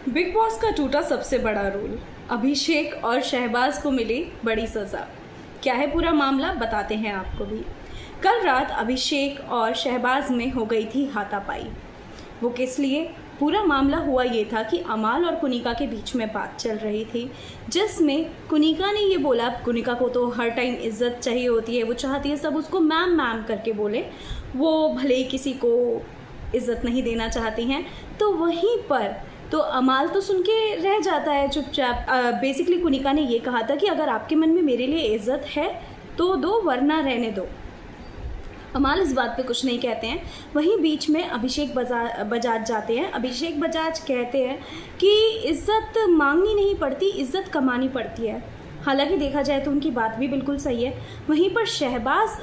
Big boss का टूटा सबसे बड़ा रूल। अभिषेक और शहबाज को मिली बड़ी सज़ा। क्या है पूरा मामला, बताते हैं आपको भी। कल रात अभिषेक और शहबाज में हो गई थी हाथापाई। वो किस लिए? पूरा मामला हुआ ये था कि अमाल और कुनिका के बीच में बात चल रही थी, जिसमें कुनिका ने ये बोला, कुनिका को तो हर टाइम इज्जत चाहिए होती है, वो चाहती है सब उसको मैम मैम करके बोले, वो भले ही किसी को इज्जत नहीं देना चाहती हैं। तो वहीं पर तो अमाल तो सुन के रह जाता है चुपचाप। बेसिकली कुनिका ने ये कहा था कि अगर आपके मन में मेरे लिए इज्जत है तो दो, वरना रहने दो। अमाल इस बात पे कुछ नहीं कहते हैं। वहीं बीच में अभिषेक बजाज जाते हैं। अभिषेक बजाज कहते हैं कि इज्जत मांगनी नहीं पड़ती, इज्जत कमानी पड़ती है। हालांकि देखा जाए तो उनकी बात भी बिल्कुल सही है। वहीं पर शहबाज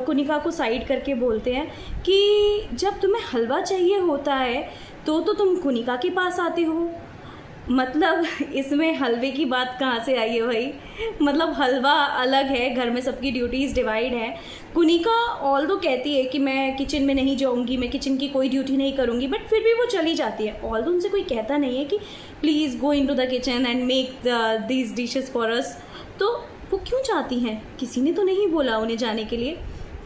कुनिका को साइड करके बोलते हैं कि जब तुम्हें हलवा चाहिए होता है तो तुम कुनिका के पास आते हो। मतलब इसमें हलवे की बात कहाँ से आई है भाई? मतलब हलवा अलग है, घर में सबकी ड्यूटीज़ डिवाइड है। कुनिका ऑल्दो कहती है कि मैं किचन में नहीं जाऊँगी, मैं किचन की कोई ड्यूटी नहीं करूँगी, बट फिर भी वो चली जाती है। ऑल्दो उनसे कोई कहता नहीं है कि please go into the kitchen and make these dishes for us. तो वो क्यों चाहती हैं? किसी ने तो नहीं बोला उन्हें जाने के लिए।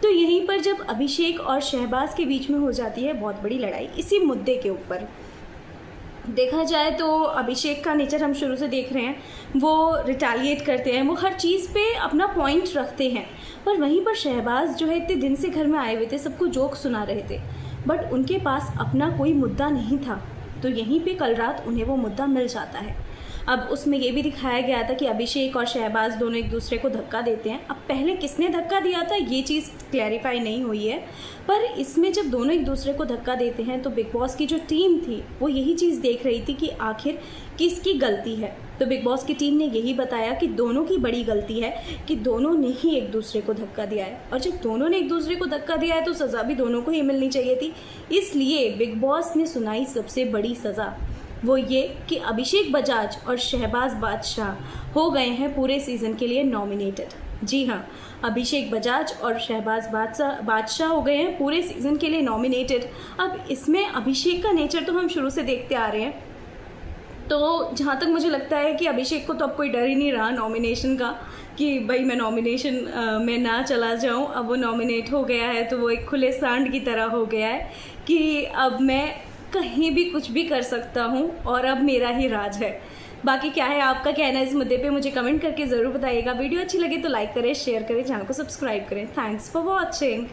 तो यहीं पर जब अभिषेक और शहबाज के बीच में हो जाती है बहुत बड़ी लड़ाई इसी मुद्दे के ऊपर। देखा जाए तो अभिषेक का नेचर हम शुरू से देख रहे हैं, वो रिटेलिएट करते हैं, वो हर चीज़ पे अपना पॉइंट रखते हैं। पर वहीं पर शहबाज जो है इतने दिन से घर में आए हुए थे, सबको जोक सुना रहे थे, बट उनके पास अपना कोई मुद्दा नहीं था। तो यहीं पे कल रात उन्हें वो मुद्दा मिल जाता है। अब उसमें ये भी दिखाया गया था कि अभिषेक और शहबाज दोनों एक दूसरे को धक्का देते हैं। अब पहले किसने धक्का दिया था ये चीज़ क्लैरिफाई नहीं हुई है, पर इसमें जब दोनों एक दूसरे को धक्का देते हैं तो बिग बॉस की जो टीम थी वो यही चीज़ देख रही थी कि आखिर किसकी गलती है। तो बिग बॉस की टीम ने यही बताया कि दोनों की बड़ी गलती है कि दोनों ने ही एक दूसरे को धक्का दिया है, और जब दोनों ने एक दूसरे को धक्का दिया है तो सज़ा भी दोनों को ही मिलनी चाहिए थी। इसलिए बिग बॉस ने सुनाई सबसे बड़ी सज़ा, वो ये कि अभिषेक बजाज और शहबाज बादशाह हो गए हैं पूरे सीज़न के लिए नॉमिनेटेड। जी हाँ, अभिषेक बजाज और शहबाज बादशाह हो गए हैं पूरे सीज़न के लिए नॉमिनेटेड। अब इसमें अभिषेक का नेचर तो हम शुरू से देखते आ रहे हैं, तो जहाँ तक मुझे लगता है कि अभिषेक को तो अब कोई डर ही नहीं रहा नॉमिनेशन का कि भाई मैं नॉमिनेशन में ना चला जाऊँ। अब वो नॉमिनेट हो गया है तो वो एक खुले सांड की तरह हो गया है कि अब मैं कहीं भी कुछ भी कर सकता हूँ और अब मेरा ही राज है। बाकी क्या है आपका कहना है इस मुद्दे पे, मुझे कमेंट करके ज़रूर बताइएगा। वीडियो अच्छी लगे तो लाइक करें, शेयर करें, चैनल को सब्सक्राइब करें। Thanks for watching.